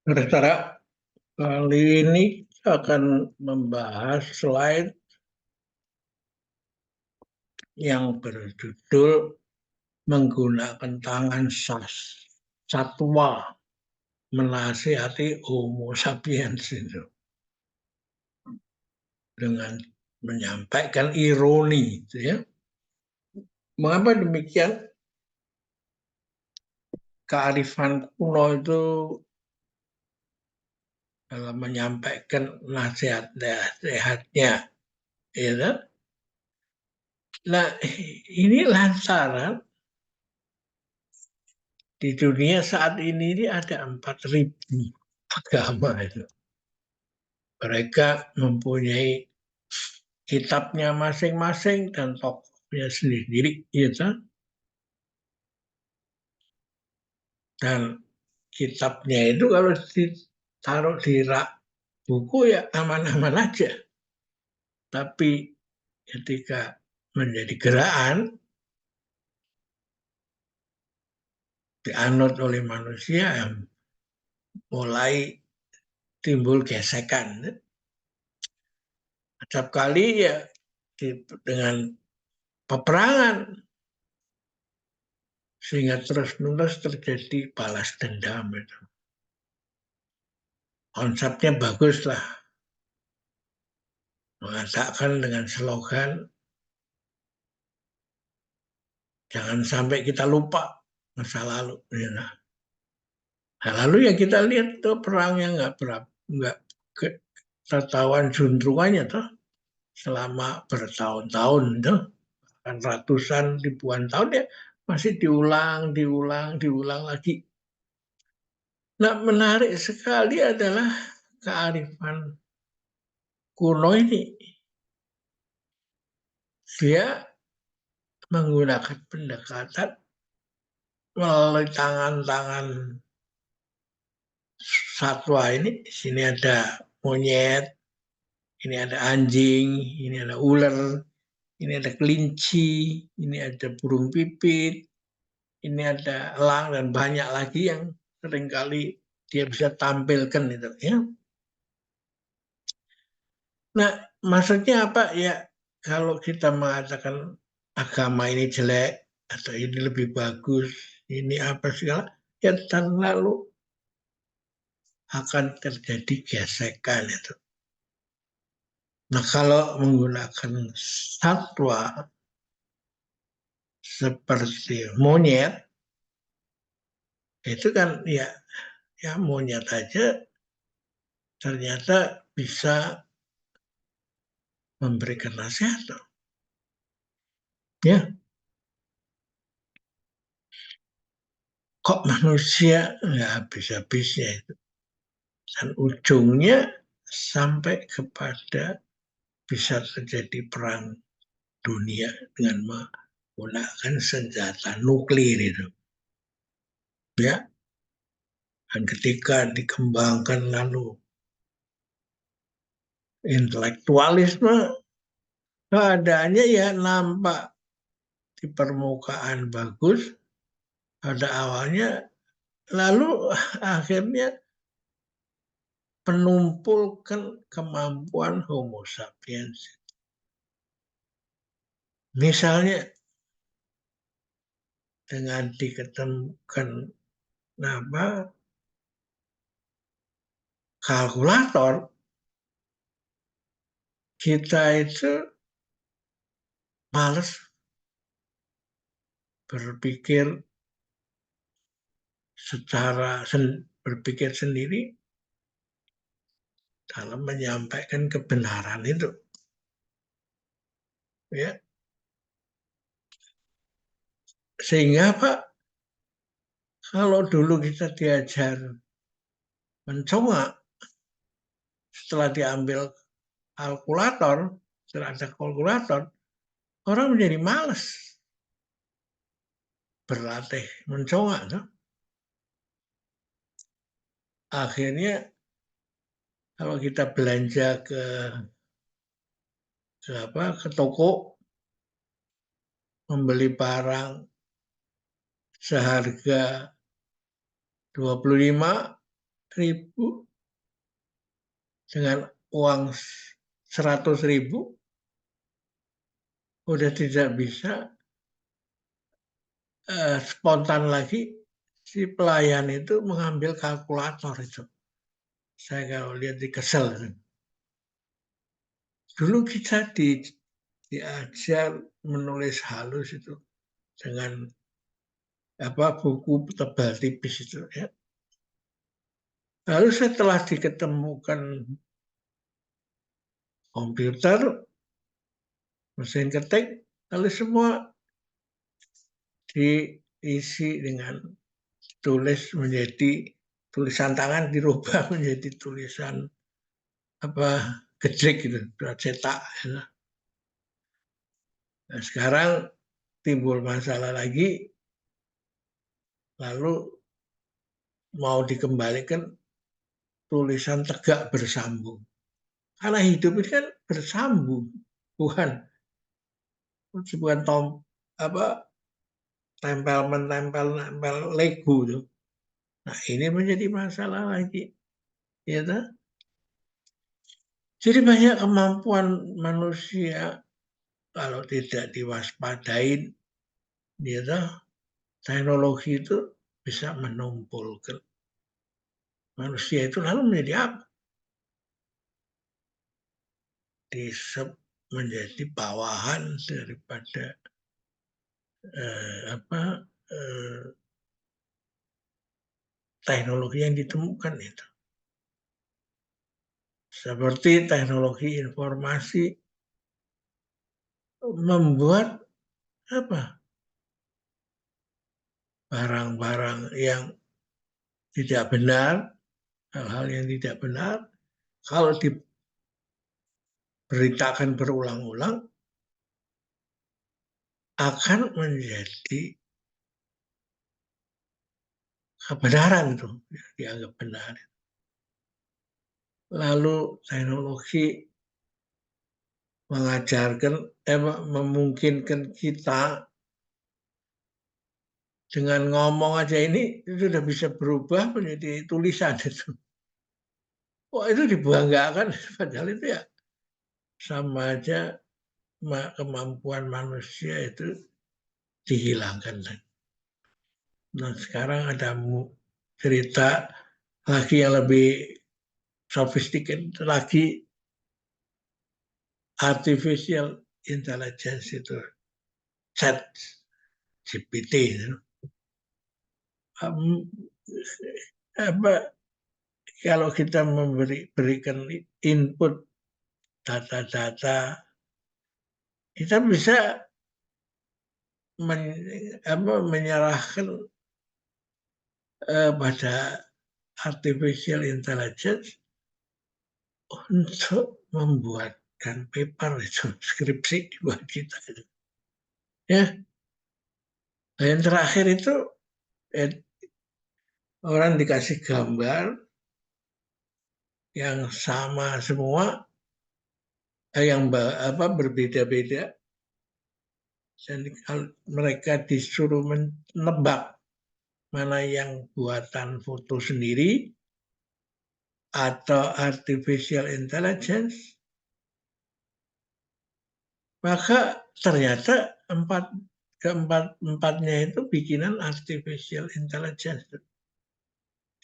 Saudara, kali ini akan membahas slide yang berjudul menggunakan tangan satwa menasihati Homo sapiens itu dengan menyampaikan ironi, gitu ya. Mengapa demikian? Kearifan kuno itu dalam menyampaikan nasihat-nasihatnya, ya kan? Nah, ini lantaran di dunia saat ini ada 4.000 agama itu. Mereka mempunyai kitabnya masing-masing dan tokohnya sendiri, ya kan? Dan kitabnya itu kalau ditaruh di rak buku ya aman-aman aja. Tapi ketika menjadi gerakan, dianut oleh manusia, mulai timbul gesekan. Setiap kali ya dengan peperangan, sehingga terus-menerus terjadi balas dendam itu. Konsepnya bagus lah, mengatakan dengan slogan jangan sampai kita lupa masa lalu. Ya. Nah, lalu ya kita lihat tuh perangnya nggak ketahuan juntrungannya tuh selama bertahun-tahun tuh, kan ratusan ribuan tahun ya masih diulang lagi. Nah, menarik sekali adalah kearifan kuno ini. Dia menggunakan pendekatan melalui tangan-tangan satwa ini. Di sini ada monyet, ini ada anjing, ini ada ular, ini ada kelinci, ini ada burung pipit, ini ada elang dan banyak lagi yang seringkali dia bisa tampilkan itu ya. Nah, maksudnya apa ya? Kalau kita mengatakan agama ini jelek atau ini lebih bagus, ini apa segala, ya lalu akan terjadi gesekan itu. Nah, kalau menggunakan satwa seperti monyet, itu kan ya monyet aja ternyata bisa memberikan nasihat. Ya, kok manusia nggak habis-habisnya itu. Dan ujungnya sampai kepada bisa terjadi perang dunia dengan menggunakan senjata nuklir itu. Ya, dan ketika dikembangkan lalu intelektualisme, keadaannya ya nampak di permukaan bagus pada awalnya, lalu akhirnya penumpulkan kemampuan Homo sapiens. Misalnya dengan diketemukan kalkulator, kita itu males berpikir berpikir sendiri dalam menyampaikan kebenaran itu. Ya. Sehingga Pak, kalau dulu kita diajar mencongak, setelah diambil kalkulator, setelah ada kalkulator, orang menjadi malas berlatih mencongak. No? Akhirnya kalau kita belanja ke toko, membeli barang seharga 25, ribu dengan uang 100.000 udah tidak bisa spontan lagi. Si pelayan itu mengambil kalkulator itu. Saya kalau lihat kesel. Dulu kita diajar menulis halus itu dengan buku tebal tipis itu ya. Lalu setelah diketemukan komputer, mesin ketik, lalu semua diisi dengan tulis menjadi tulisan tangan dirubah menjadi tulisan gejek gitu, cetak. Ya. Nah, sekarang timbul masalah lagi, lalu mau dikembalikan tulisan tegak bersambung. Karena hidup ini kan bersambung, bukan apa tempel Lego tuh. Nah ini menjadi masalah lagi, ya tak? Jadi banyak kemampuan manusia kalau tidak diwaspadain, ya tak? Teknologi itu bisa menumpulkan manusia itu lalu menjadi apa? Menjadi bawahan daripada teknologi yang ditemukan itu. Seperti teknologi informasi membuat barang-barang yang tidak benar, hal-hal yang tidak benar, kalau diberitakan berulang-ulang akan menjadi kebenaran itu, dianggap benar. Lalu teknologi mengajarkan, memungkinkan kita dengan ngomong aja ini sudah bisa berubah menjadi tulisan itu. Wah itu dibanggakan, padahal itu ya sama aja kemampuan manusia itu dihilangkan. Nah sekarang ada cerita lagi yang lebih sophisticated lagi, artificial intelligence itu, chat GPT itu. Kalau kita berikan input data-data, kita bisa menyerahkan pada artificial intelligence untuk membuatkan paper itu, skripsi buat kita itu. Ya, yang terakhir itu orang dikasih gambar yang sama semua, yang berbeda-beda, dan mereka disuruh menebak mana yang buatan foto sendiri atau artificial intelligence, maka ternyata keempatnya itu bikinan artificial intelligence.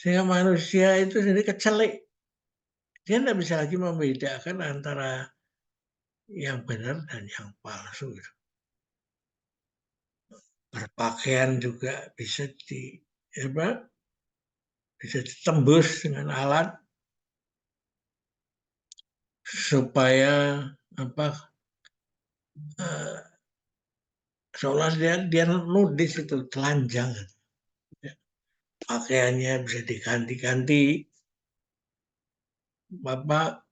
Sehingga manusia itu sendiri kecelek. Dia tidak bisa lagi membedakan antara yang benar dan yang palsu. Berpakaian juga bisa ditembus dengan alat supaya seolah dia nudis itu telanjang. Pakaiannya bisa diganti-ganti, Bapak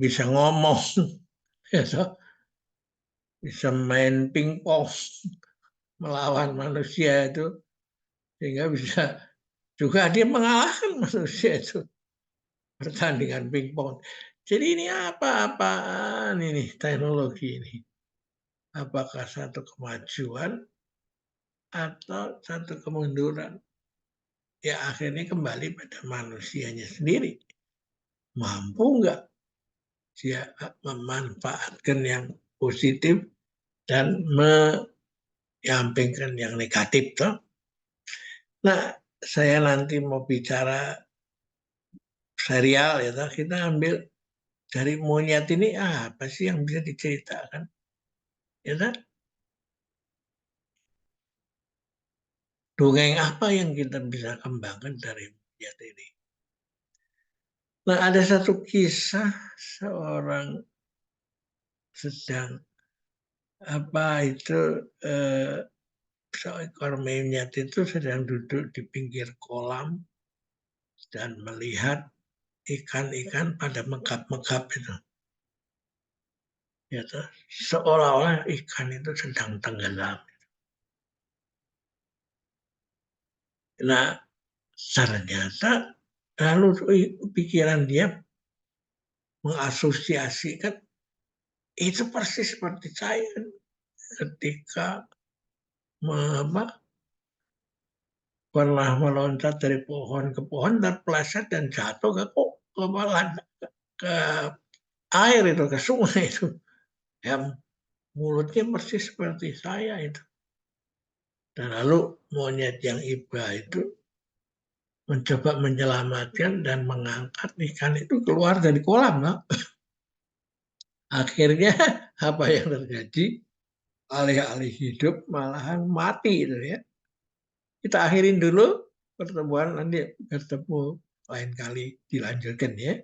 bisa ngomong, bisa main pingpong melawan manusia itu, sehingga bisa juga dia mengalahkan manusia itu pertandingan pingpong. Jadi ini apa-apaan ini teknologi ini? Apakah satu kemajuan atau satu kemunduran? ya akhirnya kembali pada manusianya sendiri. Mampu nggak dia memanfaatkan yang positif dan menyampaikan yang negatif, toh. Nah, saya nanti mau bicara serial ya, toh. Kita ambil dari monyet ini apa sih yang bisa diceritakan, ya toh? Dongeng apa yang kita bisa kembangkan dari monyet ini? Nah, ada satu kisah seorang sedang apa itu eh, seekor monyet itu sedang duduk di pinggir kolam dan melihat ikan-ikan pada megap-megap itu. Ya, seolah-olah ikan itu sedang tenggelam. Nah, ternyata lalu pikiran dia mengasosiasikan itu persis seperti saya ketika apa, pernah meloncat dari pohon ke pohon terpeleset dan jatuh ke ke air itu, ke sungai itu. Yang mulutnya persis seperti saya itu. Dan lalu monyet yang iba itu mencoba menyelamatkan dan mengangkat ikan itu keluar dari kolam. No? Akhirnya apa yang terjadi? Alih-alih hidup malahan mati itu ya. Kita akhirin dulu pertemuan, nanti bertemu lain kali dilanjutkan ya.